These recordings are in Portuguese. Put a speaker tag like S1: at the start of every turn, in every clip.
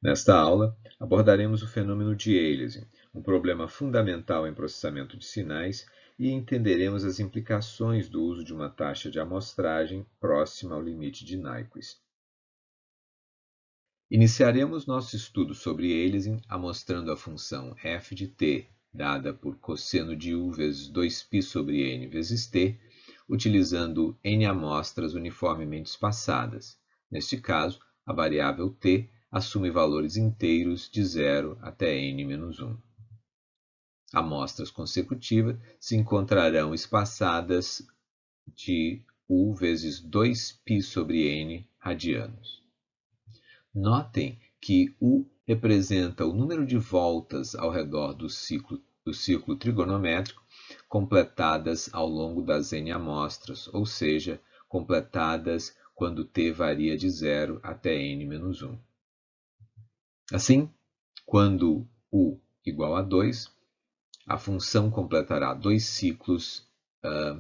S1: Nesta aula, abordaremos o fenômeno de aliasing, um problema fundamental em processamento de sinais, e entenderemos as implicações do uso de uma taxa de amostragem próxima ao limite de Nyquist. Iniciaremos nosso estudo sobre aliasing amostrando a função f de t, dada por cosseno de u vezes 2π sobre n vezes t, utilizando n amostras uniformemente espaçadas. Neste caso, a variável t assume valores inteiros de 0 até n-1. Amostras consecutivas se encontrarão espaçadas de u vezes 2π sobre n radianos. Notem que U representa o número de voltas ao redor do círculo trigonométrico completadas ao longo das n amostras, ou seja, completadas quando t varia de 0 até n-1. Assim, quando U igual a 2, a função completará 2 ciclos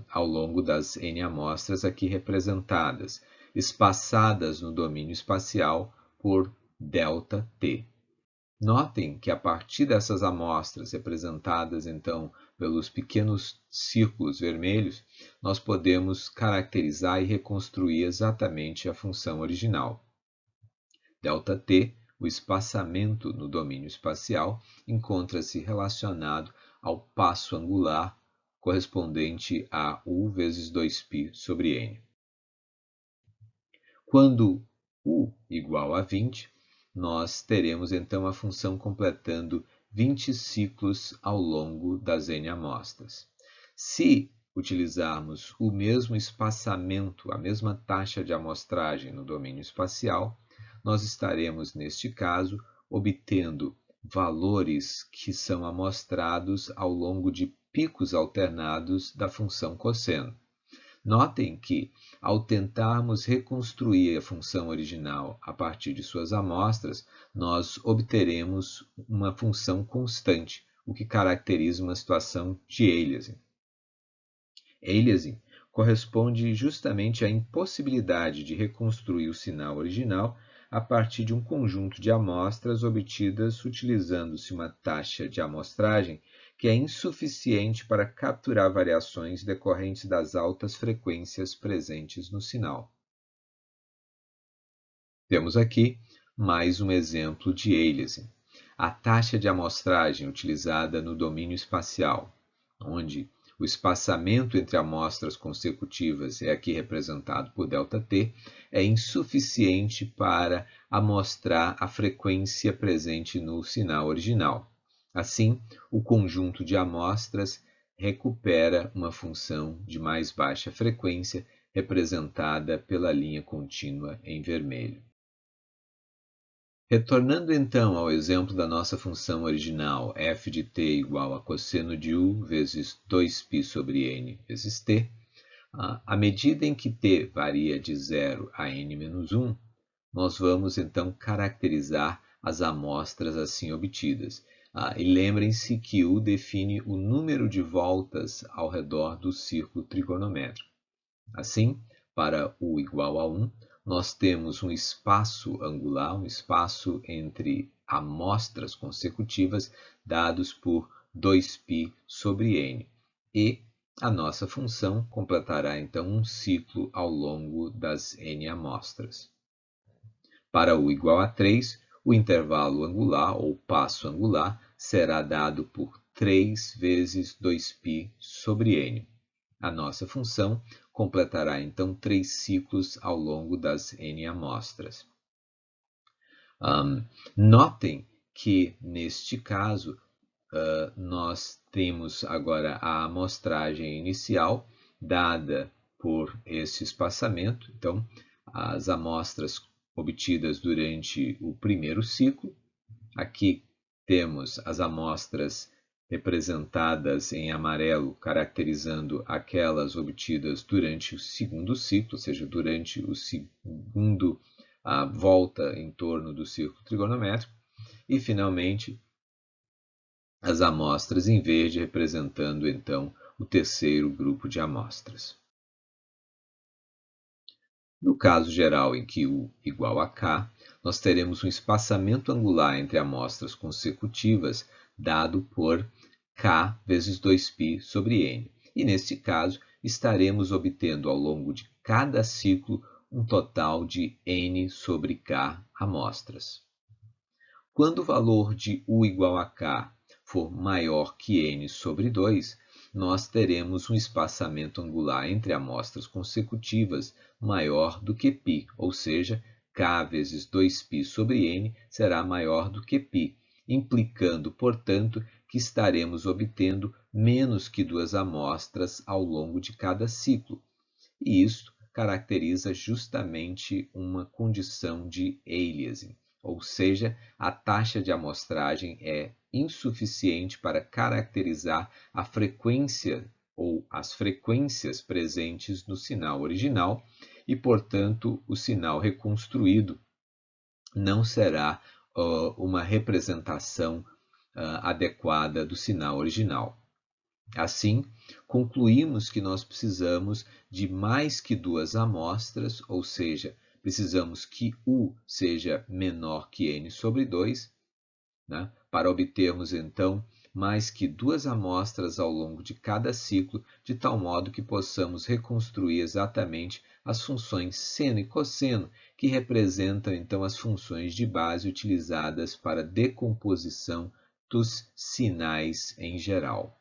S1: ao longo das n amostras aqui representadas, espaçadas no domínio espacial por ΔT. Notem que a partir dessas amostras representadas então pelos pequenos círculos vermelhos, nós podemos caracterizar e reconstruir exatamente a função original. ΔT, o espaçamento no domínio espacial, encontra-se relacionado ao passo angular correspondente a U vezes 2π sobre n. Quando U igual a 20, nós teremos então a função completando 20 ciclos ao longo das n amostras. Se utilizarmos o mesmo espaçamento, a mesma taxa de amostragem no domínio espacial, nós estaremos, neste caso, obtendo valores que são amostrados ao longo de picos alternados da função cosseno. Notem que, ao tentarmos reconstruir a função original a partir de suas amostras, nós obteremos uma função constante, o que caracteriza uma situação de aliasing. Aliasing corresponde justamente à impossibilidade de reconstruir o sinal original a partir de um conjunto de amostras obtidas utilizando-se uma taxa de amostragem que é insuficiente para capturar variações decorrentes das altas frequências presentes no sinal. Temos aqui mais um exemplo de aliasing. A taxa de amostragem utilizada no domínio espacial, onde o espaçamento entre amostras consecutivas é aqui representado por ΔT, é insuficiente para amostrar a frequência presente no sinal original. Assim, o conjunto de amostras recupera uma função de mais baixa frequência, representada pela linha contínua em vermelho. Retornando então ao exemplo da nossa função original, f de t igual a cosseno de u vezes 2π sobre n vezes t, à medida em que t varia de 0 a n-1, nós vamos então caracterizar as amostras assim obtidas. E lembrem-se que U define o número de voltas ao redor do círculo trigonométrico. Assim, para U igual a 1, nós temos um espaço angular, um espaço entre amostras consecutivas dados por 2π sobre n. E a nossa função completará então um ciclo ao longo das n amostras. Para U igual a 3, o intervalo angular, ou passo angular, será dado por 3 vezes 2π sobre n. A nossa função completará então 3 ciclos ao longo das n amostras. Notem que, neste caso, nós temos agora a amostragem inicial dada por esse espaçamento. Então, as amostras obtidas durante o primeiro ciclo. Aqui temos as amostras representadas em amarelo, caracterizando aquelas obtidas durante o segundo ciclo, ou seja, durante o segundo volta em torno do círculo trigonométrico. E, finalmente, as amostras em verde representando, então, o terceiro grupo de amostras. No caso geral em que U igual a K, nós teremos um espaçamento angular entre amostras consecutivas dado por k vezes 2π sobre n. E, neste caso, estaremos obtendo ao longo de cada ciclo um total de n sobre k amostras. Quando o valor de u igual a k for maior que n sobre 2, nós teremos um espaçamento angular entre amostras consecutivas maior do que π, ou seja, k vezes 2π sobre n será maior do que π, implicando, portanto, que estaremos obtendo menos que duas amostras ao longo de cada ciclo. E isso caracteriza justamente uma condição de aliasing, ou seja, a taxa de amostragem é insuficiente para caracterizar a frequência ou as frequências presentes no sinal original e, portanto, o sinal reconstruído não será uma representação adequada do sinal original. Assim, concluímos que nós precisamos de mais que duas amostras, ou seja, precisamos que U seja menor que N sobre 2, né, para obtermos, então, mais que duas amostras ao longo de cada ciclo, de tal modo que possamos reconstruir exatamente as funções seno e cosseno, que representam, então, as funções de base utilizadas para decomposição dos sinais em geral.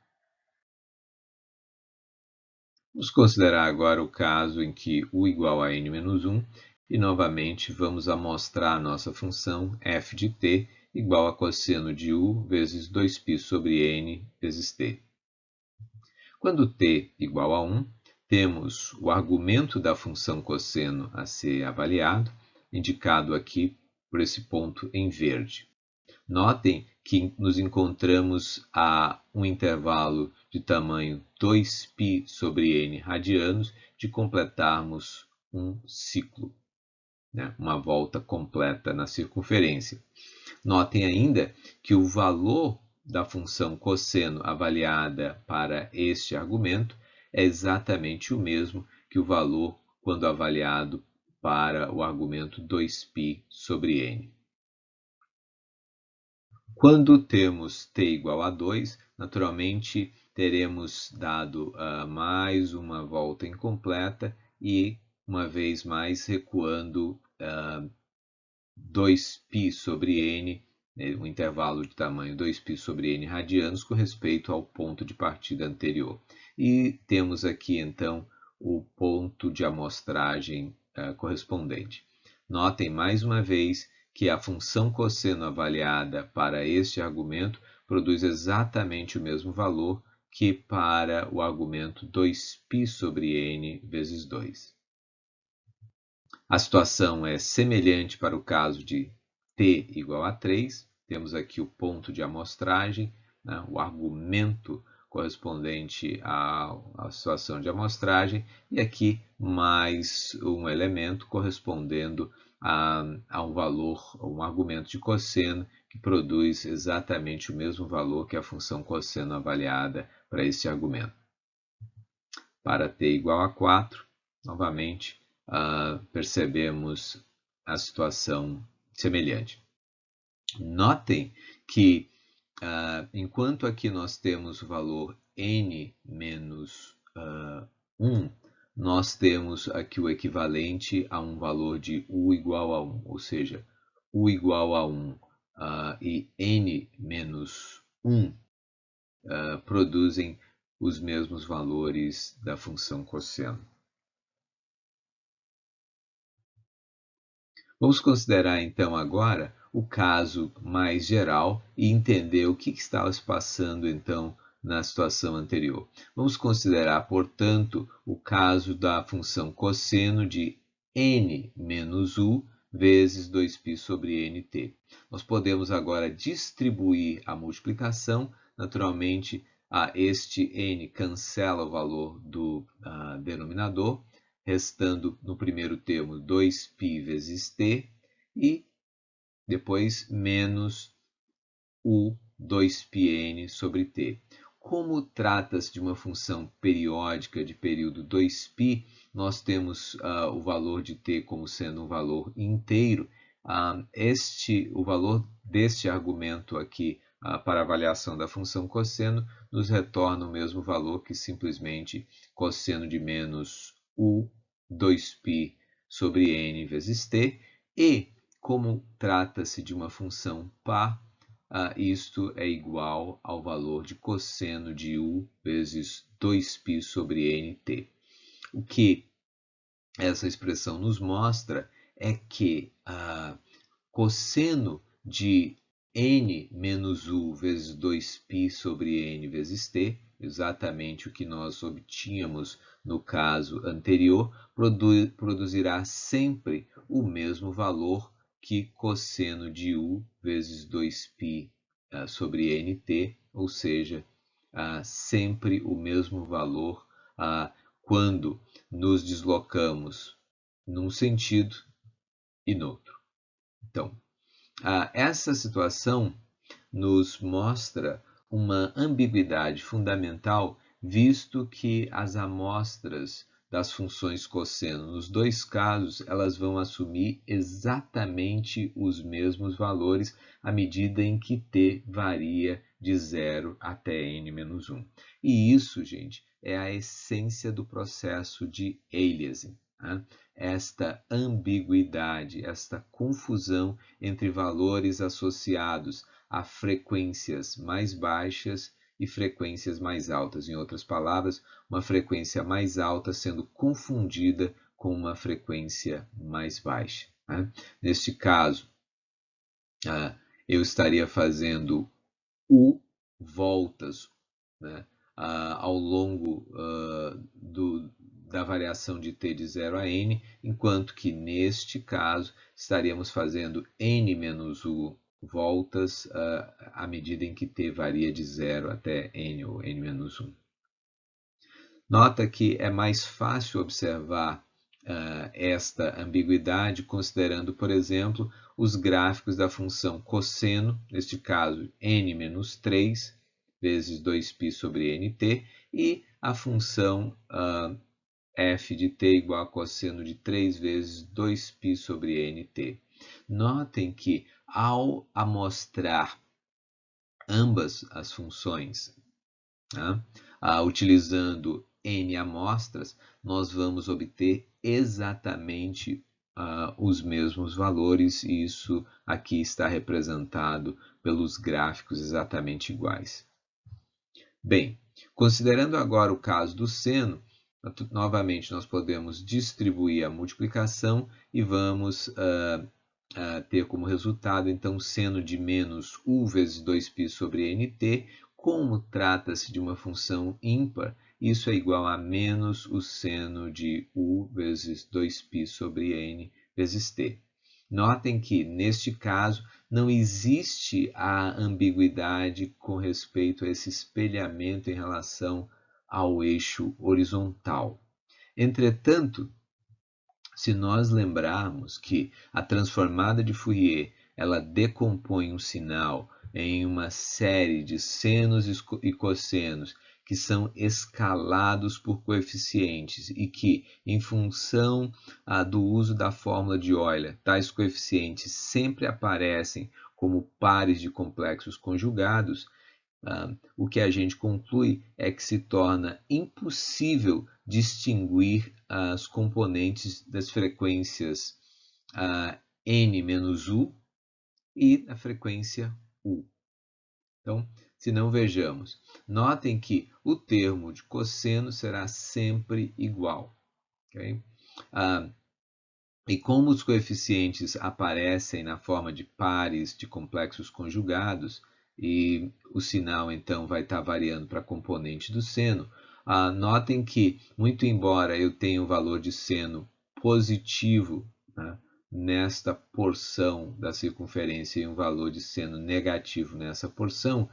S1: Vamos considerar agora o caso em que u igual a n-1 e, novamente, vamos amostrar a nossa função f de t igual a cosseno de u vezes 2π sobre n vezes t. Quando t igual a 1, temos o argumento da função cosseno a ser avaliado, indicado aqui por esse ponto em verde. Notem que nos encontramos a um intervalo de tamanho 2π sobre n radianos de completarmos um ciclo, né? Uma volta completa na circunferência. Notem ainda que o valor da função cosseno avaliada para este argumento é exatamente o mesmo que o valor quando avaliado para o argumento 2π sobre n. Quando temos t igual a 2, naturalmente teremos dado mais uma volta incompleta e, uma vez mais, recuando 2π sobre n, um intervalo de tamanho 2π sobre n radianos com respeito ao ponto de partida anterior. E temos aqui, então, o ponto de amostragem correspondente. Notem, mais uma vez, que a função cosseno avaliada para este argumento produz exatamente o mesmo valor que para o argumento 2π sobre n vezes 2. A situação é semelhante para o caso de t igual a 3. Temos aqui o ponto de amostragem, né, o argumento correspondente à situação de amostragem, e aqui mais um elemento correspondendo a um valor, um argumento de cosseno, que produz exatamente o mesmo valor que a função cosseno avaliada para este argumento. Para t igual a 4, novamente, percebemos a situação semelhante. Notem que, enquanto aqui nós temos o valor n menos 1, nós temos aqui o equivalente a um valor de u igual a 1, ou seja, u igual a 1 e n menos 1 produzem os mesmos valores da função cosseno. Vamos considerar então agora o caso mais geral e entender o que estava se passando então na situação anterior. Vamos considerar, portanto, o caso da função cosseno de n menos u vezes 2π sobre nt. Nós podemos agora distribuir a multiplicação. Naturalmente, este n cancela o valor do denominador, restando no primeiro termo 2π vezes t e depois menos o 2πn sobre t. Como trata-se de uma função periódica de período 2π, nós temos o valor de t como sendo um valor inteiro, o valor deste argumento aqui para avaliação da função cosseno nos retorna o mesmo valor que simplesmente cosseno de menos u 2π sobre n vezes t, e como trata-se de uma função par, isto é igual ao valor de cosseno de u vezes 2π sobre nt. O que essa expressão nos mostra é que cosseno de n menos u vezes 2π sobre n vezes t, exatamente o que nós obtínhamos no caso anterior, produzirá sempre o mesmo valor que cosseno de u vezes 2π sobre nt, ou seja, sempre o mesmo valor quando nos deslocamos num sentido e no outro. Então, essa situação nos mostra uma ambiguidade fundamental, visto que as amostras das funções cosseno, nos dois casos, elas vão assumir exatamente os mesmos valores à medida em que t varia de 0 até n-1. E isso, gente, é a essência do processo de aliasing. Esta ambiguidade, esta confusão entre valores associados a frequências mais baixas e frequências mais altas. Em outras palavras, uma frequência mais alta sendo confundida com uma frequência mais baixa. Neste caso, eu estaria fazendo u voltas ao longo da variação de t de 0 a n, enquanto que neste caso estaríamos fazendo n menos u voltas à medida em que t varia de 0 até n ou n menos 1. Nota que é mais fácil observar esta ambiguidade considerando, por exemplo, os gráficos da função cosseno, neste caso n menos 3 vezes 2π sobre nt, e a função f de t igual a cosseno de 3 vezes 2π sobre nt. Notem que, ao amostrar ambas as funções, utilizando n amostras, nós vamos obter exatamente os mesmos valores, e isso aqui está representado pelos gráficos exatamente iguais. Bem, considerando agora o caso do seno, novamente nós podemos distribuir a multiplicação e vamos ter como resultado, então, seno de menos u vezes 2π sobre nt. Como trata-se de uma função ímpar, isso é igual a menos o seno de u vezes 2π sobre n vezes t. Notem que, neste caso, não existe a ambiguidade com respeito a esse espelhamento em relação ao eixo horizontal. Entretanto, se nós lembrarmos que a transformada de Fourier ela decompõe um sinal em uma série de senos e cossenos que são escalados por coeficientes e que, em função do uso da fórmula de Euler, tais coeficientes sempre aparecem como pares de complexos conjugados, o que a gente conclui é que se torna impossível distinguir as componentes das frequências n-u e a frequência u. Então, se não vejamos, notem que o termo de cosseno será sempre igual. Okay? E como os coeficientes aparecem na forma de pares de complexos conjugados, e o sinal então vai estar variando para a componente do seno, notem que, muito embora eu tenha um valor de seno positivo nesta porção da circunferência e um valor de seno negativo nessa porção,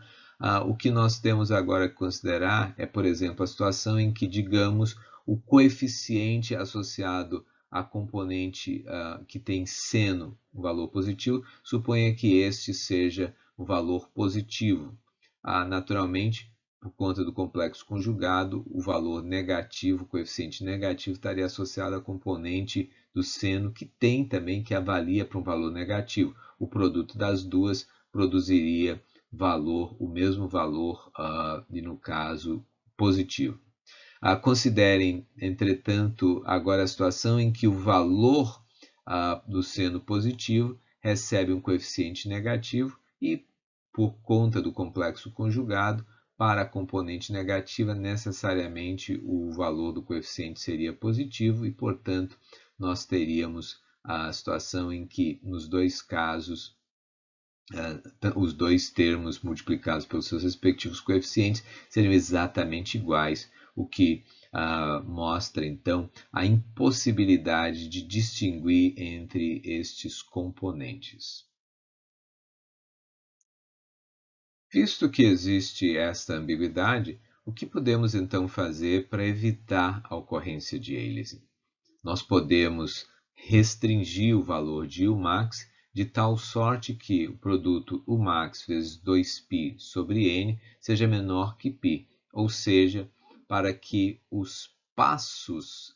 S1: o que nós temos agora que considerar é, por exemplo, a situação em que, digamos, o coeficiente associado à componente que tem seno, um valor positivo, suponha que este seja o valor positivo. Naturalmente, por conta do complexo conjugado, o valor negativo, o coeficiente negativo, estaria associado à componente do seno, que tem também, que avalia para um valor negativo. O produto das duas produziria o mesmo valor, e no caso, positivo. Considerem, entretanto, agora a situação em que o valor do seno positivo recebe um coeficiente negativo e, por conta do complexo conjugado, para a componente negativa, necessariamente o valor do coeficiente seria positivo e, portanto, nós teríamos a situação em que, nos dois casos, os dois termos multiplicados pelos seus respectivos coeficientes seriam exatamente iguais, o que mostra, então, a impossibilidade de distinguir entre estes componentes. Visto que existe esta ambiguidade, o que podemos então fazer para evitar a ocorrência de aliasing? Nós podemos restringir o valor de Umax de tal sorte que o produto Umax vezes 2π sobre n seja menor que π, ou seja, para que os passos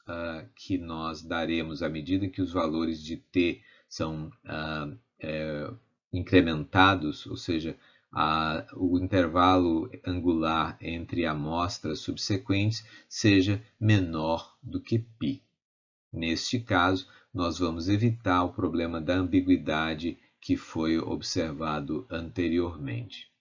S1: que nós daremos à medida que os valores de t são incrementados, ou seja, o intervalo angular entre amostras subsequentes seja menor do que π. Neste caso, nós vamos evitar o problema da ambiguidade que foi observado anteriormente.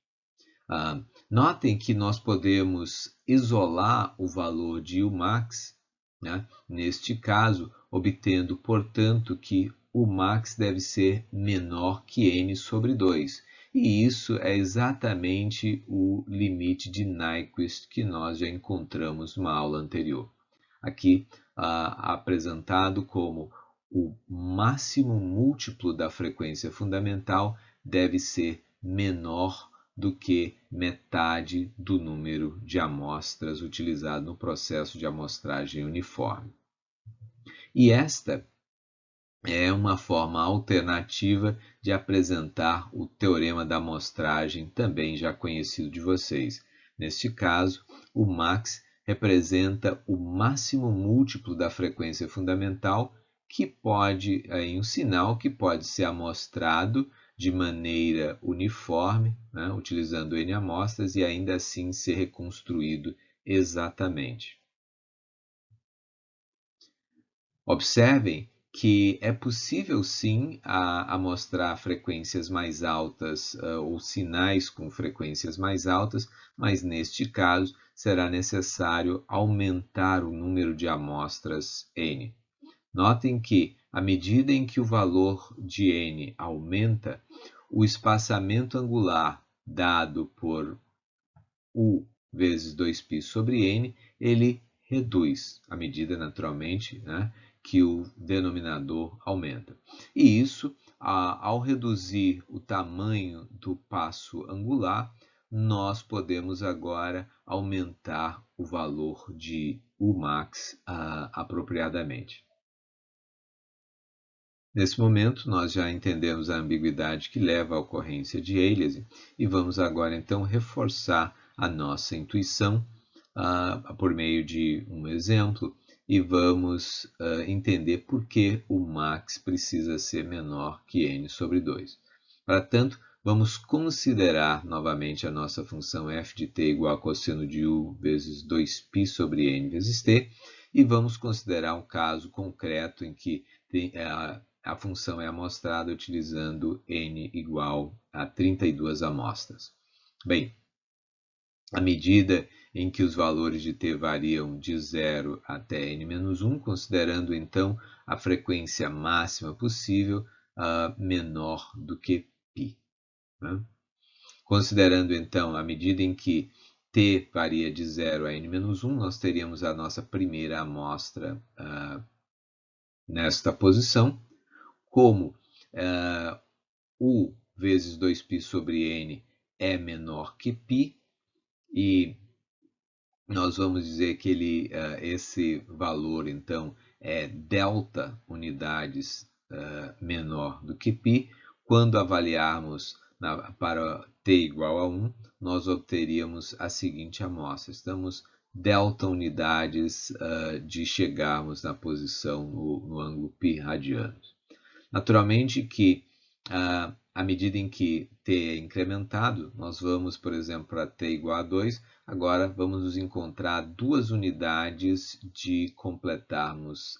S1: Notem que nós podemos isolar o valor de Umax, né? Neste caso, obtendo, portanto, que Umax deve ser menor que n sobre 2. E isso é exatamente o limite de Nyquist que nós já encontramos numa aula anterior. Aqui, apresentado como o máximo múltiplo da frequência fundamental deve ser menor do que metade do número de amostras utilizado no processo de amostragem uniforme. E esta é uma forma alternativa de apresentar o teorema da amostragem, também já conhecido de vocês. Neste caso, o max representa o máximo múltiplo da frequência fundamental, que pode, um sinal que pode ser amostrado de maneira uniforme, né, utilizando N amostras, e ainda assim ser reconstruído exatamente. Observem que é possível sim amostrar frequências mais altas ou sinais com frequências mais altas, mas neste caso será necessário aumentar o número de amostras n. Notem que, à medida em que o valor de n aumenta, o espaçamento angular dado por u vezes 2π sobre n, ele reduz, à medida, naturalmente, né, que o denominador aumenta. E isso, ao reduzir o tamanho do passo angular, nós podemos agora aumentar o valor de Umax apropriadamente. Nesse momento, nós já entendemos a ambiguidade que leva à ocorrência de aliasing e vamos agora, então, reforçar a nossa intuição por meio de um exemplo e vamos entender por que o max precisa ser menor que n sobre 2. Para tanto, vamos considerar novamente a nossa função f de t igual a cosseno de u vezes 2π sobre n vezes t e vamos considerar um caso concreto em que a função é amostrada utilizando n igual a 32 amostras. Bem, à medida em que os valores de t variam de 0 até n-1, considerando então a frequência máxima possível menor do que π. Né? Considerando então a medida em que t varia de 0 a n-1, nós teríamos a nossa primeira amostra nesta posição. Como u vezes 2π sobre n é menor que π, e nós vamos dizer que esse valor, então, é delta unidades menor do que π, quando avaliarmos para t igual a 1, nós obteríamos a seguinte amostra. Estamos delta unidades de chegarmos na posição no ângulo π radianos. Naturalmente que, à medida em que t é incrementado, nós vamos, por exemplo, para t igual a 2, agora vamos nos encontrar 2 unidades de completarmos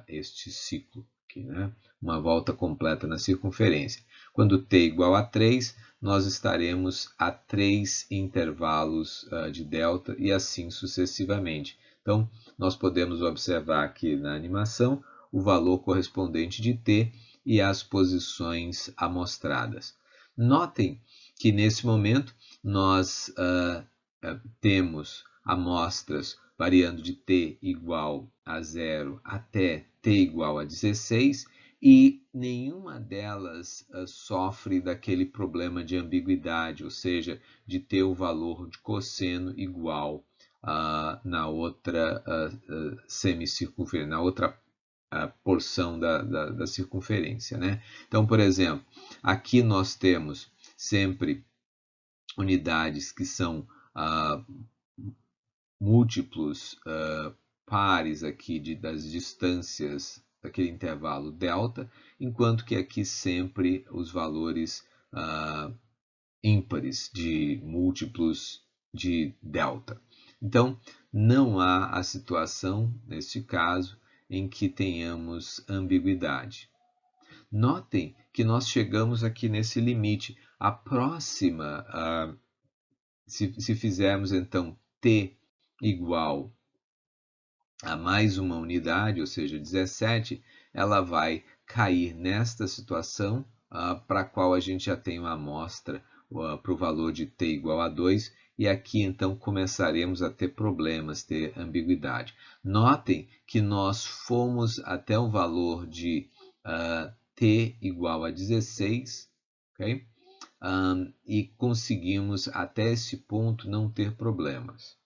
S1: este ciclo, aqui, né? Uma volta completa na circunferência. Quando t igual a 3, nós estaremos a 3 intervalos de delta e assim sucessivamente. Então, nós podemos observar aqui na animação o valor correspondente de t e as posições amostradas. Notem que nesse momento nós temos amostras variando de t igual a 0 até t igual a 16 e nenhuma delas sofre daquele problema de ambiguidade, ou seja, de ter o valor de cosseno igual na outra semicircunferência, na outra porção da circunferência, né? Então, por exemplo, aqui nós temos sempre unidades que são múltiplos pares aqui das distâncias daquele intervalo delta, enquanto que aqui sempre os valores ímpares de múltiplos de delta. Então, não há a situação, neste caso, em que tenhamos ambiguidade. Notem que nós chegamos aqui nesse limite. A próxima, se fizermos então t igual a mais uma unidade, ou seja, 17, ela vai cair nesta situação para a qual a gente já tem uma amostra para o valor de t igual a 2, e aqui então começaremos a ter problemas, ter ambiguidade. Notem que nós fomos até o valor de t igual a 16, ok? E conseguimos até esse ponto não ter problemas.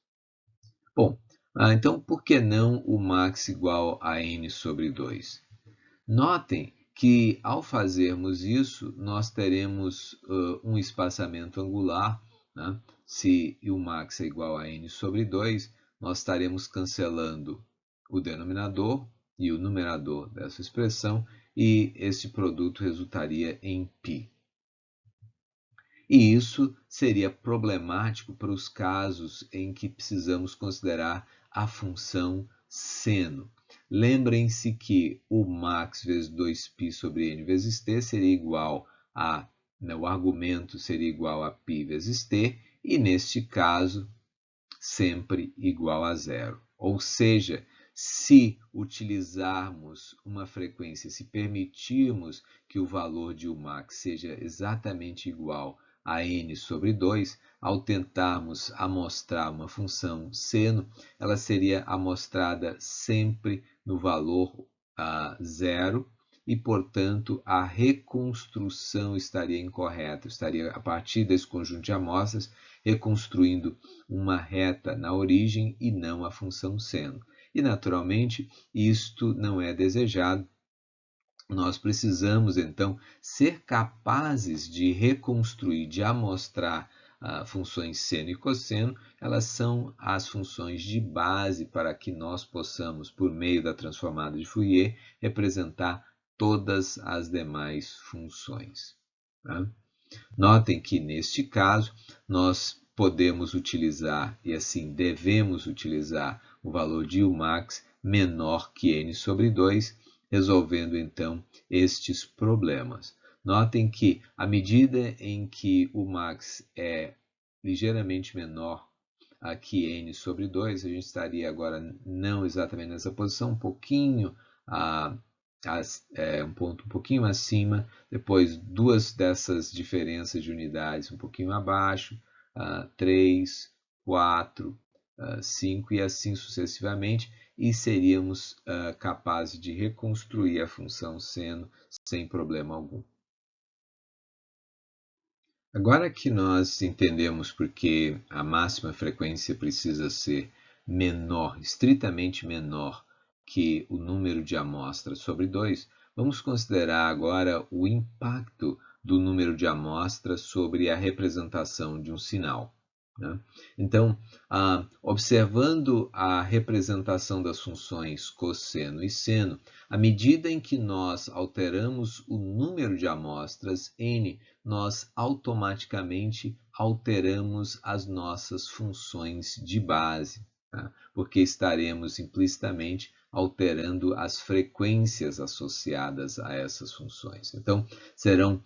S1: Bom, então por que não o max igual a n sobre 2? Notem que ao fazermos isso, nós teremos um espaçamento angular, né? Se o max é igual a n sobre 2, nós estaremos cancelando o denominador e o numerador dessa expressão, e este produto resultaria em π. E isso seria problemático para os casos em que precisamos considerar a função seno. Lembrem-se que o max vezes 2π sobre n vezes t seria igual a, o argumento seria igual a π vezes t, e neste caso sempre igual a zero. Ou seja, se utilizarmos uma frequência, se permitirmos que o valor de Umax seja exatamente igual a n sobre 2, ao tentarmos amostrar uma função seno, ela seria amostrada sempre no valor zero, e, portanto, a reconstrução estaria incorreta. Estaria, a partir desse conjunto de amostras, reconstruindo uma reta na origem e não a função seno. E, naturalmente, isto não é desejado. Nós precisamos, então, ser capazes de reconstruir, de amostrar funções seno e cosseno. Elas são as funções de base para que nós possamos, por meio da transformada de Fourier, representar todas as demais funções. Tá? Notem que, neste caso, nós podemos utilizar, e assim devemos utilizar, o valor de Umax menor que n sobre 2, resolvendo então estes problemas. Notem que, à medida em que o max é ligeiramente menor que n sobre 2, a gente estaria agora não exatamente nessa posição, um pouquinho, um ponto um pouquinho acima, depois duas dessas diferenças de unidades um pouquinho abaixo, 3, 4, 5 e assim sucessivamente, e seríamos capazes de reconstruir a função seno sem problema algum. Agora que nós entendemos porque a máxima frequência precisa ser menor, estritamente menor que o número de amostras sobre 2, vamos considerar agora o impacto do número de amostras sobre a representação de um sinal, né? Então, observando a representação das funções cosseno e seno, à medida em que nós alteramos o número de amostras n, nós automaticamente alteramos as nossas funções de base, tá? Porque estaremos implicitamente alterando as frequências associadas a essas funções. Então, serão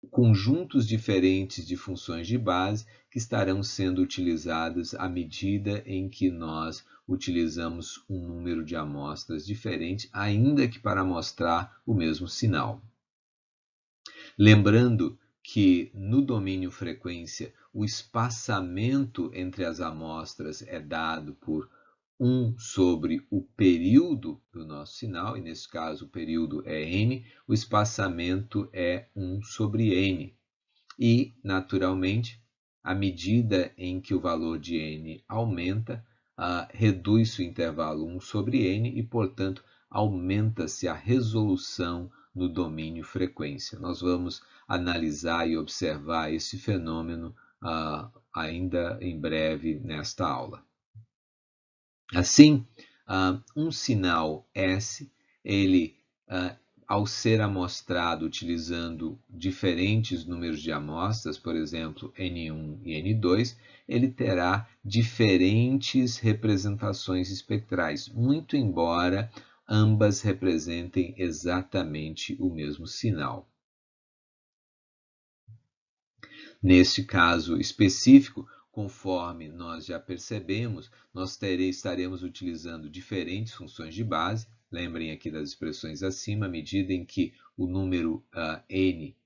S1: conjuntos diferentes de funções de base que estarão sendo utilizados à medida em que nós utilizamos um número de amostras diferente, ainda que para mostrar o mesmo sinal. Lembrando que no domínio frequência o espaçamento entre as amostras é dado por 1 sobre o período do nosso sinal, e nesse caso o período é n, o espaçamento é 1 sobre n. E, naturalmente, à medida em que o valor de n aumenta, reduz-se o intervalo 1 sobre n e, portanto, aumenta-se a resolução no domínio frequência. Nós vamos analisar e observar esse fenômeno ainda em breve nesta aula. Assim, um sinal S, ele, ao ser amostrado utilizando diferentes números de amostras, por exemplo, N1 e N2, ele terá diferentes representações espectrais, muito embora ambas representem exatamente o mesmo sinal. Neste caso específico, conforme nós já percebemos, nós estaremos utilizando diferentes funções de base. Lembrem aqui das expressões acima, à medida em que o número n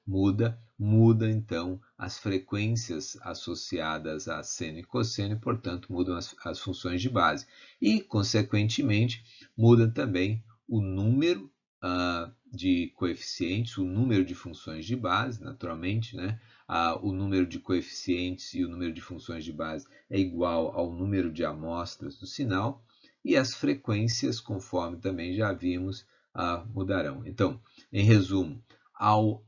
S1: muda então as frequências associadas a seno e cosseno, e, portanto, mudam as funções de base. E, consequentemente, muda também o número de coeficientes, o número de funções de base, naturalmente, né? O número de coeficientes e o número de funções de base é igual ao número de amostras do sinal, e as frequências, conforme também já vimos, mudarão. Então, em resumo, ao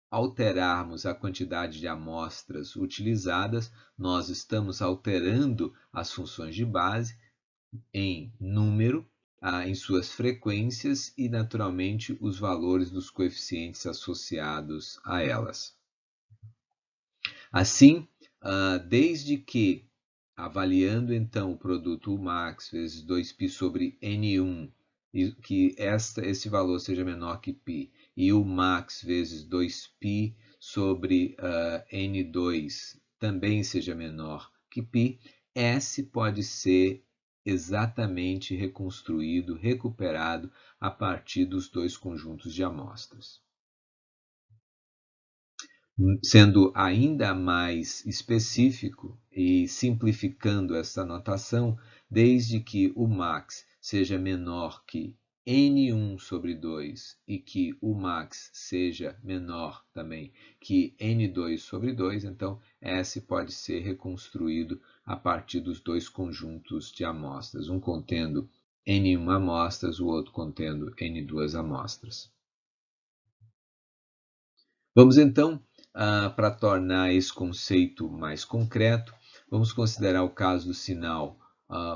S1: alterarmos a quantidade de amostras utilizadas, nós estamos alterando as funções de base em número, em suas frequências e, naturalmente, os valores dos coeficientes associados a elas. Assim, desde que, avaliando então o produto Umax vezes 2π sobre N1, e que esse valor seja menor que π, e o max vezes 2π sobre N2 também seja menor que π, S pode ser exatamente reconstruído, recuperado a partir dos dois conjuntos de amostras. Sendo ainda mais específico e simplificando essa notação, desde que o max seja menor que N1 sobre 2 e que o max seja menor também que N2 sobre 2, então S pode ser reconstruído a partir dos dois conjuntos de amostras, um contendo N1 amostras, o outro contendo N2 amostras. Vamos então, para tornar esse conceito mais concreto, vamos considerar o caso do sinal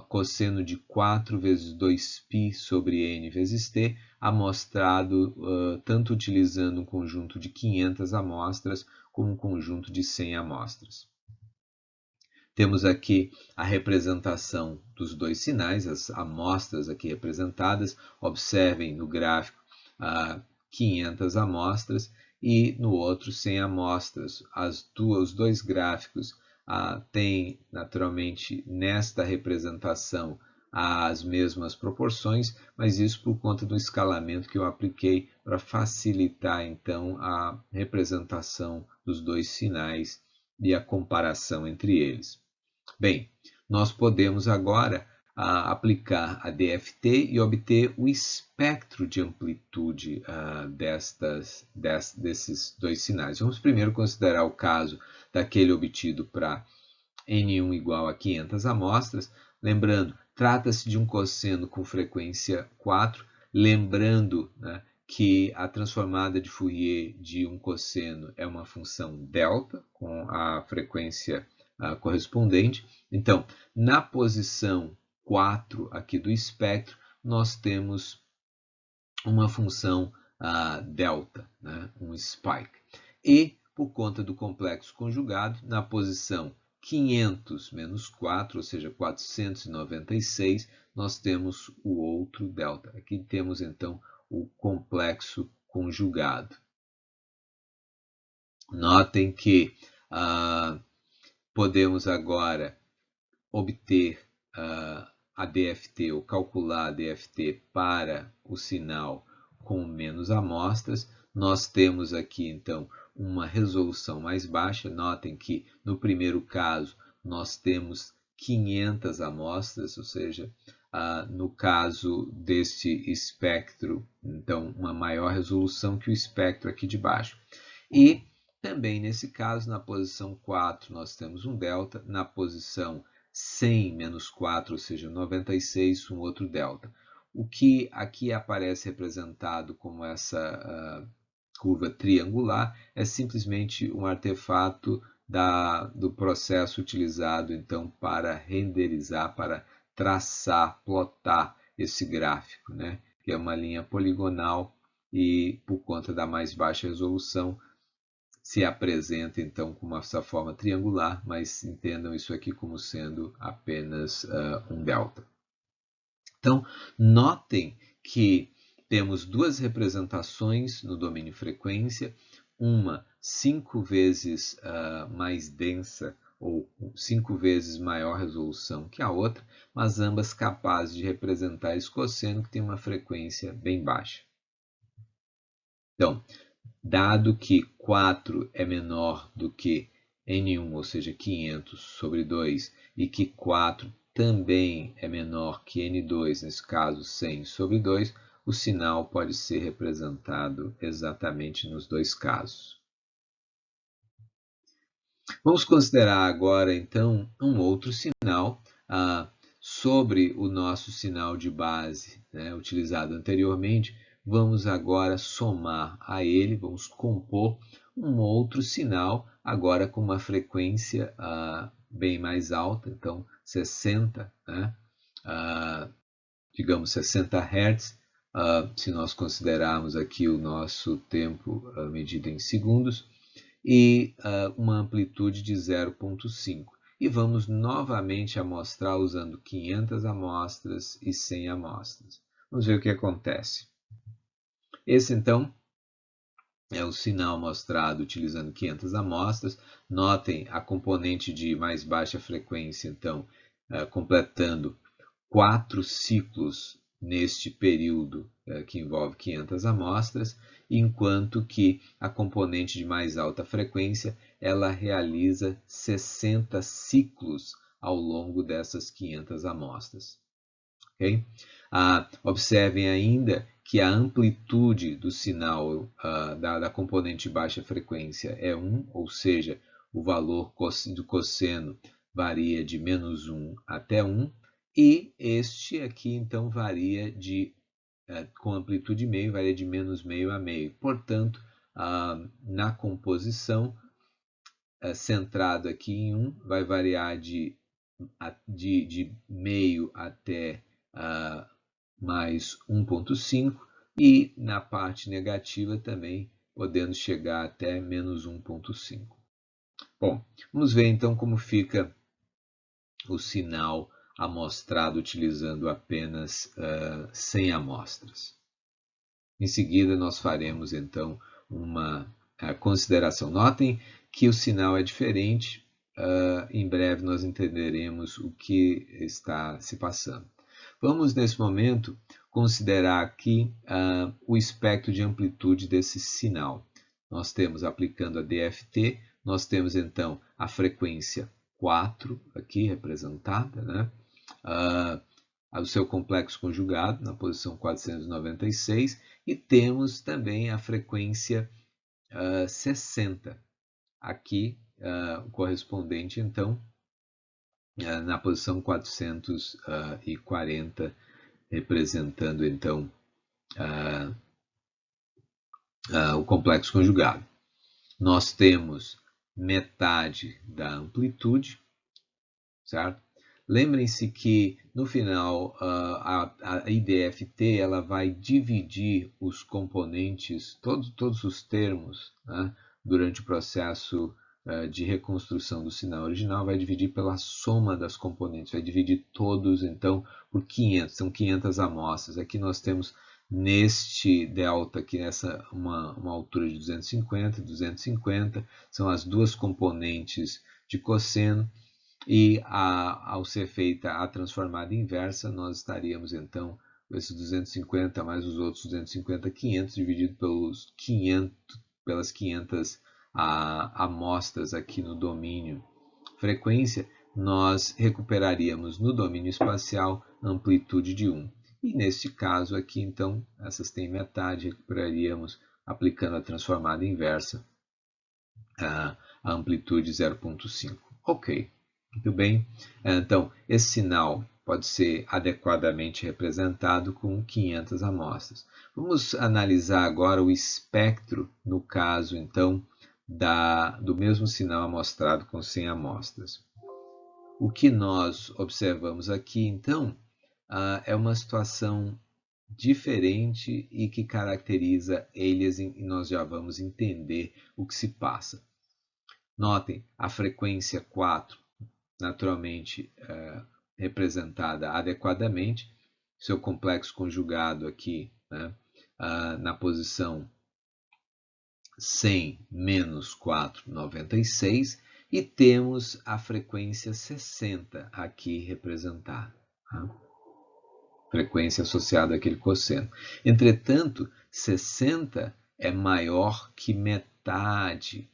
S1: cosseno de 4 vezes 2π sobre n vezes t, amostrado tanto utilizando um conjunto de 500 amostras como um conjunto de 100 amostras. Temos aqui a representação dos dois sinais, as amostras aqui representadas. Observem no gráfico 500 amostras e no outro 100 amostras. Os dois gráficos têm, naturalmente, nesta representação as mesmas proporções, mas isso por conta do escalamento que eu apliquei para facilitar, então, a representação dos dois sinais e a comparação entre eles. Bem, nós podemos agora aplicar a DFT e obter o espectro de amplitude desses dois sinais. Vamos primeiro considerar o caso daquele obtido para N1 igual a 500 amostras. Lembrando, trata-se de um cosseno com frequência 4, lembrando, né, que a transformada de Fourier de um cosseno é uma função delta, com a frequência correspondente. Então, na posição 4 aqui do espectro, nós temos uma função delta, né? Um spike. E, por conta do complexo conjugado, na posição 500 menos 4, ou seja, 496, nós temos o outro delta. Aqui temos, então, o complexo conjugado. Notem que podemos agora obter a DFT, ou calcular a DFT para o sinal com menos amostras. Nós temos aqui, então, uma resolução mais baixa. Notem que, no primeiro caso, nós temos 500 amostras, ou seja, no caso deste espectro, então, uma maior resolução que o espectro aqui de baixo. E também, nesse caso, na posição 4, nós temos um delta, na posição 100 menos 4, ou seja, 96, um outro delta. O que aqui aparece representado como essa curva triangular é simplesmente um artefato do processo utilizado então para renderizar, para traçar, plotar esse gráfico, né? Que é uma linha poligonal e, por conta da mais baixa resolução, se apresenta então com essa forma triangular, mas entendam isso aqui como sendo apenas um delta. Então, notem que temos duas representações no domínio frequência, uma 5 vezes mais densa ou 5 vezes maior resolução que a outra, mas ambas capazes de representar esse cosseno que tem uma frequência bem baixa. Então, dado que 4 é menor do que N1, ou seja, 500 sobre 2, e que 4 também é menor que N2, nesse caso 100 sobre 2, o sinal pode ser representado exatamente nos dois casos. Vamos considerar agora, então, um outro sinal sobre o nosso sinal de base, né, utilizado anteriormente. Vamos agora somar a ele, vamos compor um outro sinal, agora com uma frequência bem mais alta, então 60, né? Digamos 60 Hz, se nós considerarmos aqui o nosso tempo medido em segundos, e uma amplitude de 0,5. E vamos novamente amostrar usando 500 amostras e 100 amostras. Vamos ver o que acontece. Esse, então, é o sinal mostrado utilizando 500 amostras. Notem a componente de mais baixa frequência, então, completando 4 ciclos neste período que envolve 500 amostras, enquanto que a componente de mais alta frequência ela realiza 60 ciclos ao longo dessas 500 amostras. Okay? Observem ainda que a amplitude do sinal da componente de baixa frequência é 1, ou seja, o valor do cosseno varia de -1 até 1, e este aqui então varia com amplitude meio, varia de -meio a meio. Portanto, na composição, centrado aqui em 1, vai variar de meio até mais 1,5, e na parte negativa também podendo chegar até -1,5. Bom, vamos ver então como fica o sinal amostrado utilizando apenas 100 amostras. Em seguida, nós faremos então uma consideração. Notem que o sinal é diferente. Em breve nós entenderemos o que está se passando. Vamos, nesse momento, considerar aqui o espectro de amplitude desse sinal. Nós temos, aplicando a DFT, nós temos então a frequência 4 aqui representada, né? O seu complexo conjugado na posição 496, e temos também a frequência 60 aqui, correspondente então na posição 440, representando então o complexo conjugado. Nós temos metade da amplitude, certo? Lembrem-se que no final a IDFT ela vai dividir os componentes, todos os termos, né, durante o processo de reconstrução do sinal original, vai dividir pela soma das componentes, vai dividir todos então por 500, são 500 amostras. Aqui nós temos neste delta aqui nessa uma altura de 250, 250, são as duas componentes de cosseno. E ao ser feita a transformada inversa, nós estaríamos então com esses 250 mais os outros 250, 500 dividido pelas 500 amostras aqui no domínio frequência, nós recuperaríamos no domínio espacial amplitude de 1. E neste caso aqui, então, essas têm metade, recuperaríamos aplicando a transformada inversa a amplitude 0,5. Ok. Muito bem, então esse sinal pode ser adequadamente representado com 500 amostras. Vamos analisar agora o espectro no caso então do mesmo sinal amostrado com 100 amostras. O que nós observamos aqui então é uma situação diferente e que caracteriza aliasing e nós já vamos entender o que se passa. Notem a frequência 4 naturalmente representada adequadamente, seu complexo conjugado aqui, né, na posição 100 menos 4,96 e temos a frequência 60 aqui representada. Tá? Frequência associada àquele cosseno. Entretanto, 60 é maior que metade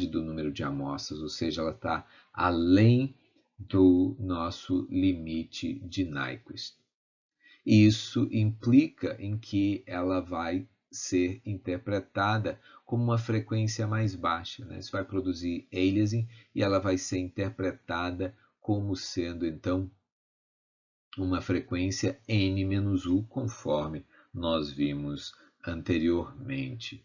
S1: do número de amostras, ou seja, ela está além do nosso limite de Nyquist. Isso implica em que ela vai ser interpretada como uma frequência mais baixa, né? Isso vai produzir aliasing e ela vai ser interpretada como sendo, então, uma frequência n-u, conforme nós vimos anteriormente.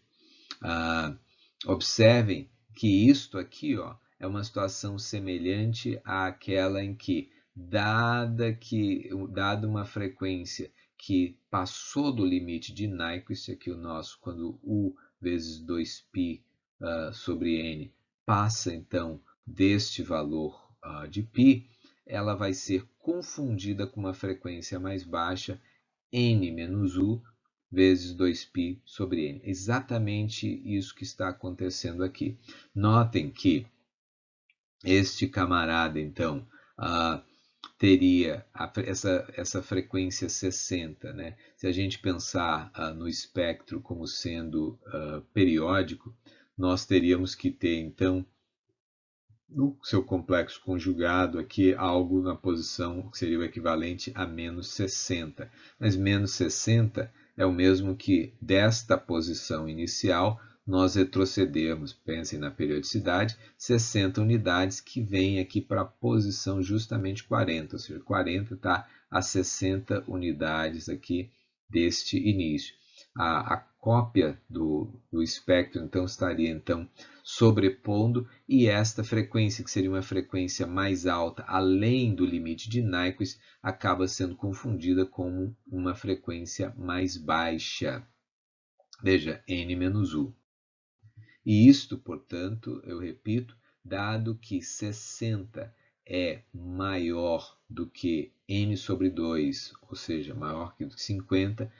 S1: Observem que isto aqui é uma situação semelhante àquela em que, dada uma frequência que passou do limite de Nyquist, aqui o nosso, quando U vezes 2π sobre n passa então deste valor de π, ela vai ser confundida com uma frequência mais baixa, n-u, vezes 2π sobre n. Exatamente isso que está acontecendo aqui. Notem que este camarada, então, teria essa frequência 60. Né? Se a gente pensar no espectro como sendo periódico, nós teríamos que ter, então, no seu complexo conjugado aqui, algo na posição que seria o equivalente a menos 60. Mas menos 60 é o mesmo que desta posição inicial nós retrocedermos, pensem na periodicidade, 60 unidades que vem aqui para a posição justamente 40, ou seja, 40 está a 60 unidades aqui deste início. A cópia do espectro então estaria então sobrepondo e esta frequência, que seria uma frequência mais alta além do limite de Nyquist, acaba sendo confundida com uma frequência mais baixa. Veja, n-u. E isto, portanto, eu repito, dado que 60 é maior do que n sobre 2, ou seja, maior que 50,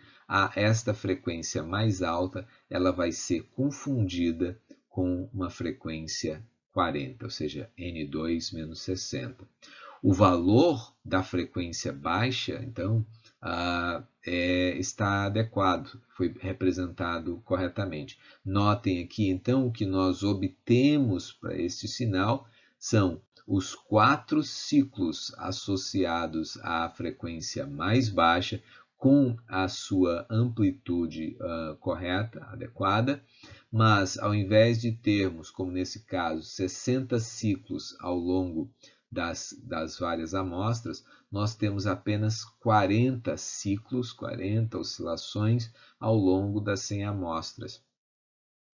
S1: esta frequência mais alta ela vai ser confundida com uma frequência 40, ou seja, n2 menos 60. O valor da frequência baixa, então, está adequado, foi representado corretamente. Notem aqui, então, o que nós obtemos para este sinal são os 4 ciclos associados à frequência mais baixa com a sua amplitude correta, adequada, mas ao invés de termos, como nesse caso, 60 ciclos ao longo das várias amostras, nós temos apenas 40 ciclos, 40 oscilações ao longo das 100 amostras.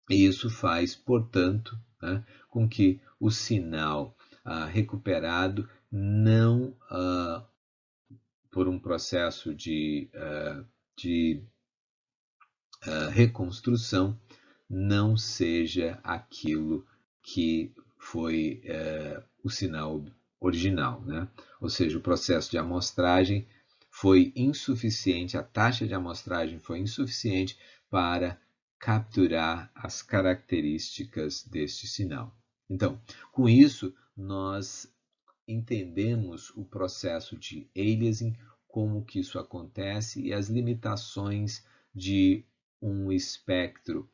S1: E isso faz, portanto, né, com que o sinal recuperado não, por um processo de reconstrução, não seja aquilo que foi o sinal original, né? Ou seja, o processo de amostragem foi insuficiente, a taxa de amostragem foi insuficiente para capturar as características deste sinal. Então, com isso, nós entendemos o processo de aliasing, como que isso acontece e as limitações de um espectro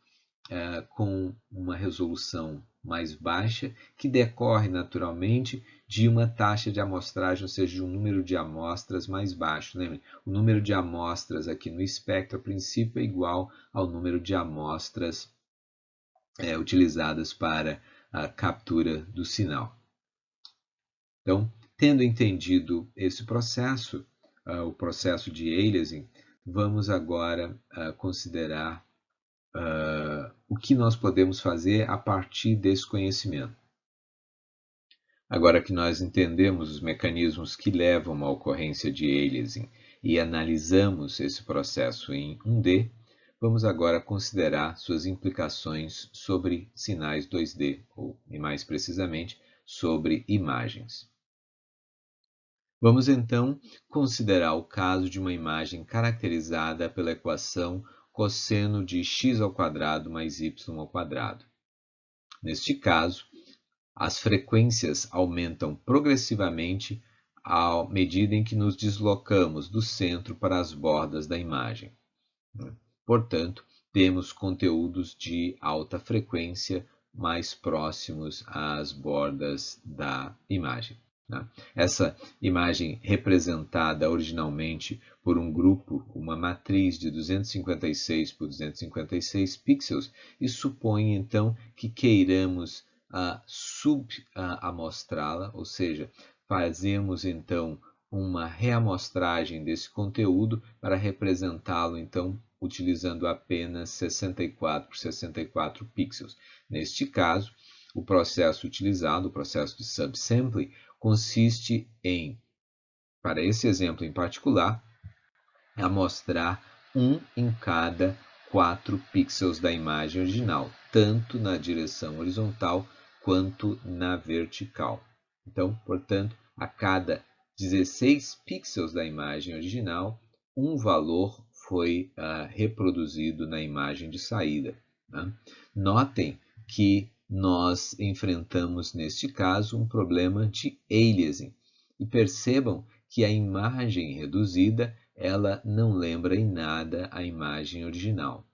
S1: com uma resolução mais baixa, que decorre naturalmente de uma taxa de amostragem, ou seja, de um número de amostras mais baixo. Lembre, o número de amostras aqui no espectro, a princípio, é igual ao número de amostras utilizadas para a captura do sinal. Então, tendo entendido esse processo, o processo de aliasing, vamos agora considerar o que nós podemos fazer a partir desse conhecimento. Agora que nós entendemos os mecanismos que levam à ocorrência de aliasing e analisamos esse processo em 1D, vamos agora considerar suas implicações sobre sinais 2D, ou, e mais precisamente, sobre imagens. Vamos então considerar o caso de uma imagem caracterizada pela equação cosseno de x² mais y². Neste caso, as frequências aumentam progressivamente à medida em que nos deslocamos do centro para as bordas da imagem. Portanto, temos conteúdos de alta frequência mais próximos às bordas da imagem. Essa imagem representada originalmente por um grupo, uma matriz de 256 por 256 pixels, e supõe então que queiramos subamostrá-la, ou seja, fazemos então uma reamostragem desse conteúdo para representá-lo então utilizando apenas 64 por 64 pixels. Neste caso, o processo utilizado, o processo de subsampling, consiste em, para esse exemplo em particular, amostrar 1 em cada 4 pixels da imagem original, tanto na direção horizontal quanto na vertical. Então, portanto, a cada 16 pixels da imagem original, um valor foi reproduzido na imagem de saída. Notem que nós enfrentamos, neste caso, um problema de aliasing. E percebam que a imagem reduzida ela não lembra em nada a imagem original.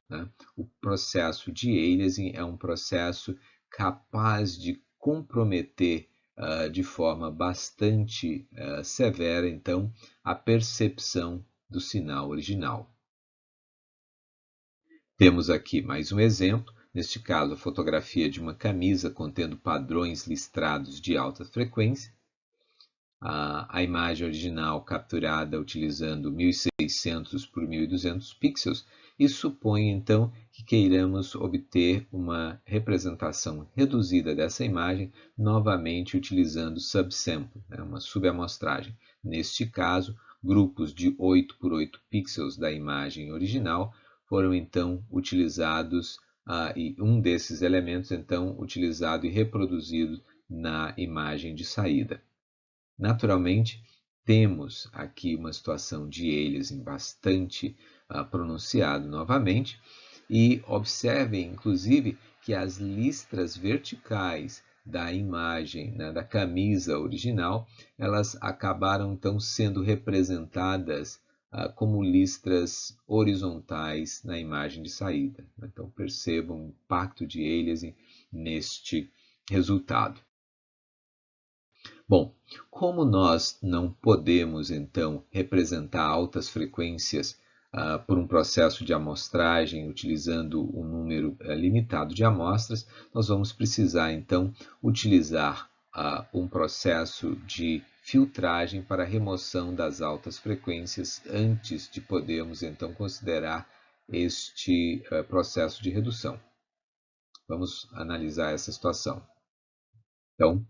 S1: O processo de aliasing é um processo capaz de comprometer de forma bastante severa, então, a percepção do sinal original. Temos aqui mais um exemplo. Neste caso, a fotografia de uma camisa contendo padrões listrados de alta frequência. A imagem original capturada utilizando 1600 por 1200 pixels e supõe então que queiramos obter uma representação reduzida dessa imagem novamente utilizando subsample, uma subamostragem. Neste caso, grupos de 8 por 8 pixels da imagem original foram então utilizados e um desses elementos então utilizado e reproduzido na imagem de saída. Naturalmente, temos aqui uma situação de aliasing bastante pronunciado novamente e observem, inclusive, que as listras verticais da imagem, da camisa original, elas acabaram então sendo representadas como listras horizontais na imagem de saída. Então percebam o impacto de aliasing neste resultado. Bom, como nós não podemos então representar altas frequências por um processo de amostragem utilizando um número limitado de amostras, nós vamos precisar então utilizar um processo de filtragem para remoção das altas frequências antes de podermos então considerar este processo de redução. Vamos analisar essa situação. Então,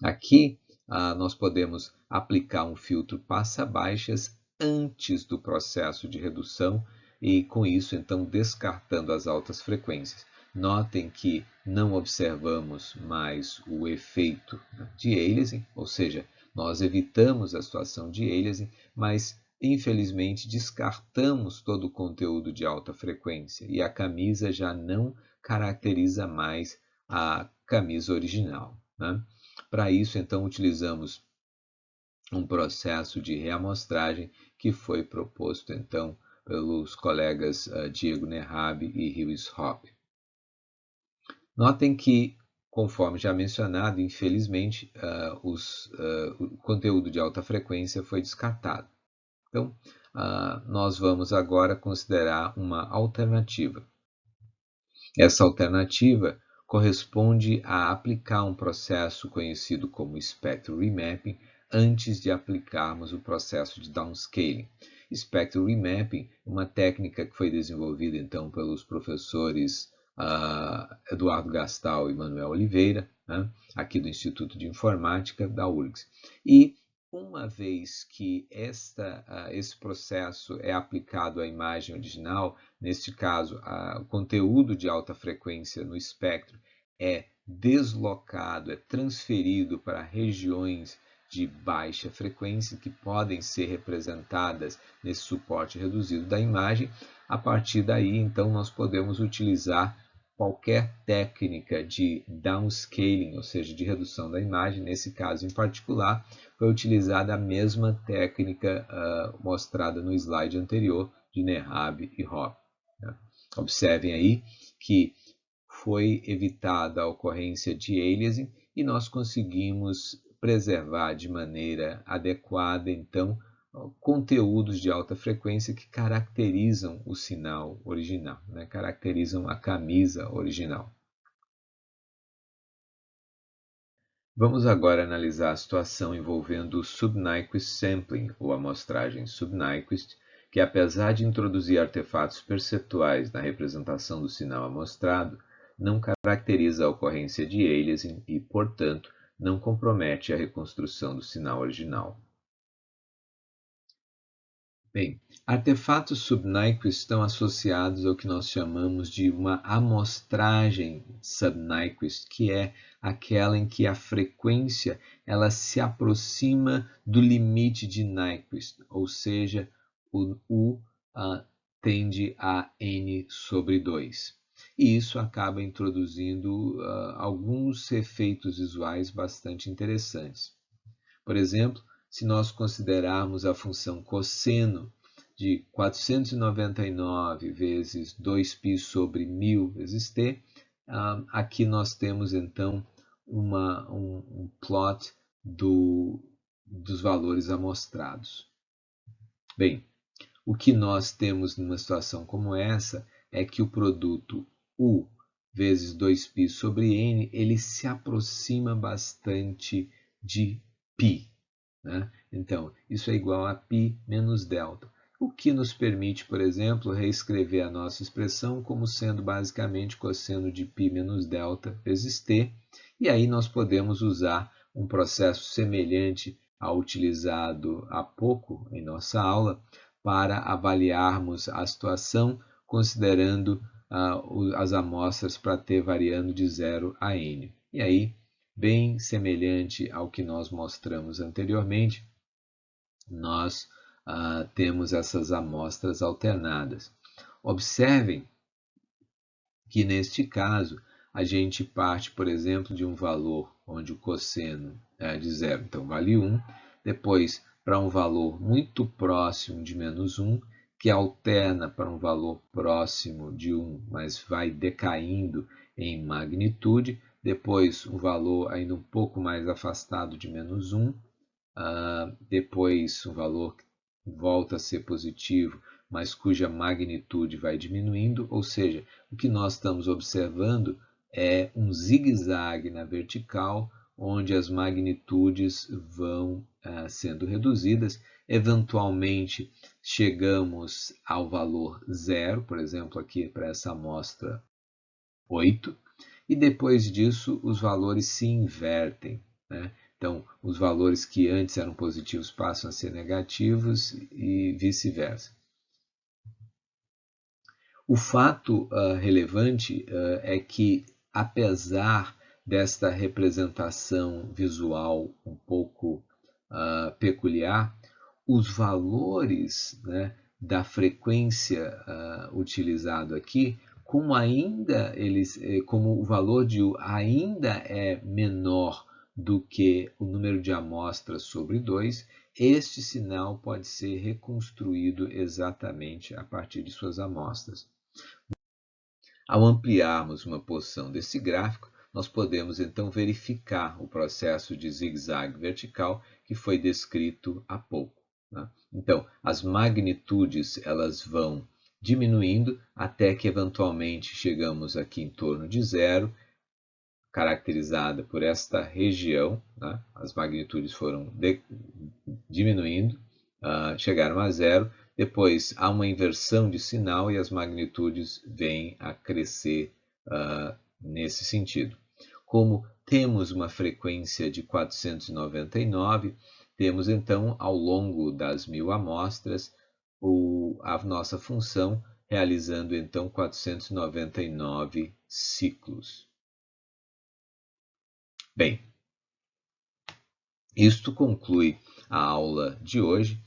S1: aqui nós podemos aplicar um filtro passa-baixas antes do processo de redução e com isso então descartando as altas frequências. Notem que não observamos mais o efeito de aliasing, ou seja, nós evitamos a situação de aliasing, mas infelizmente descartamos todo o conteúdo de alta frequência e a camisa já não caracteriza mais a camisa original, né? Para isso, então, utilizamos um processo de reamostragem que foi proposto então pelos colegas Diego Nerhab e Lewis Hoppe. Notem que, conforme já mencionado, infelizmente, o conteúdo de alta frequência foi descartado. Então, nós vamos agora considerar uma alternativa. Essa alternativa corresponde a aplicar um processo conhecido como Spectral Remapping antes de aplicarmos o processo de downscaling. Spectral Remapping é uma técnica que foi desenvolvida então pelos professores Eduardo Gastal e Manuel Oliveira, né, aqui do Instituto de Informática da URGS. E uma vez que esse processo é aplicado à imagem original, neste caso, o conteúdo de alta frequência no espectro é deslocado, é transferido para regiões de baixa frequência que podem ser representadas nesse suporte reduzido da imagem. A partir daí, então, nós podemos utilizar qualquer técnica de downscaling, ou seja, de redução da imagem. Nesse caso em particular, foi utilizada a mesma técnica mostrada no slide anterior de Nerhab e Hoppe. Né? Observem aí que foi evitada a ocorrência de aliasing e nós conseguimos preservar de maneira adequada, então, conteúdos de alta frequência que caracterizam o sinal original, né? Caracterizam a camisa original. Vamos agora analisar a situação envolvendo o Sub-Nyquist Sampling, ou amostragem Sub-Nyquist, que apesar de introduzir artefatos perceptuais na representação do sinal amostrado, não caracteriza a ocorrência de aliasing e, portanto, não compromete a reconstrução do sinal original. Bem, artefatos Sub-Nyquist estão associados ao que nós chamamos de uma amostragem Sub-Nyquist, que é aquela em que a frequência ela se aproxima do limite de Nyquist, ou seja, o U tende a N sobre 2. E isso acaba introduzindo alguns efeitos visuais bastante interessantes. Por exemplo, se nós considerarmos a função cosseno de 499 vezes 2π sobre 1000 vezes t, aqui nós temos então um plot dos valores amostrados. Bem, o que nós temos numa situação como essa é que o produto U vezes 2π sobre n, ele se aproxima bastante de π. Né? Então, isso é igual a π menos delta, o que nos permite, por exemplo, reescrever a nossa expressão como sendo basicamente cosseno de π menos delta vezes t, e aí nós podemos usar um processo semelhante ao utilizado há pouco em nossa aula para avaliarmos a situação considerando as amostras para t variando de 0 a n. E aí, bem semelhante ao que nós mostramos anteriormente, nós temos essas amostras alternadas. Observem que neste caso a gente parte, por exemplo, de um valor onde o cosseno é de 0, então vale 1, depois para um valor muito próximo de menos 1, que alterna para um valor próximo de 1, mas vai decaindo em magnitude, depois um valor ainda um pouco mais afastado de menos 1, depois um valor que volta a ser positivo, mas cuja magnitude vai diminuindo, ou seja, o que nós estamos observando é um zigue-zague na vertical onde as magnitudes vão sendo reduzidas. Eventualmente, chegamos ao valor 0, por exemplo, aqui para essa amostra 8, e depois disso os valores se invertem, né? Então, os valores que antes eram positivos passam a ser negativos e vice-versa. O fato relevante é que, apesar desta representação visual um pouco peculiar, os valores, né, da frequência utilizado aqui, como o valor de U ainda é menor do que o número de amostras sobre 2, este sinal pode ser reconstruído exatamente a partir de suas amostras. Ao ampliarmos uma porção desse gráfico, nós podemos então verificar o processo de zigue-zague vertical que foi descrito há pouco, né? Então, as magnitudes elas vão diminuindo até que eventualmente chegamos aqui em torno de 0, caracterizada por esta região, né? As magnitudes foram diminuindo, chegaram a 0, depois há uma inversão de sinal e as magnitudes vêm a crescer nesse sentido. Como temos uma frequência de 499, temos então ao longo das 1000 amostras a nossa função realizando então 499 ciclos. Bem, isto conclui a aula de hoje,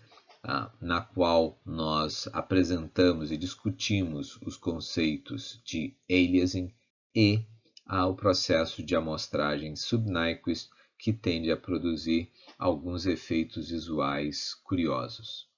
S1: na qual nós apresentamos e discutimos os conceitos de aliasing e o processo de amostragem sub-Nyquist, que tende a produzir alguns efeitos visuais curiosos.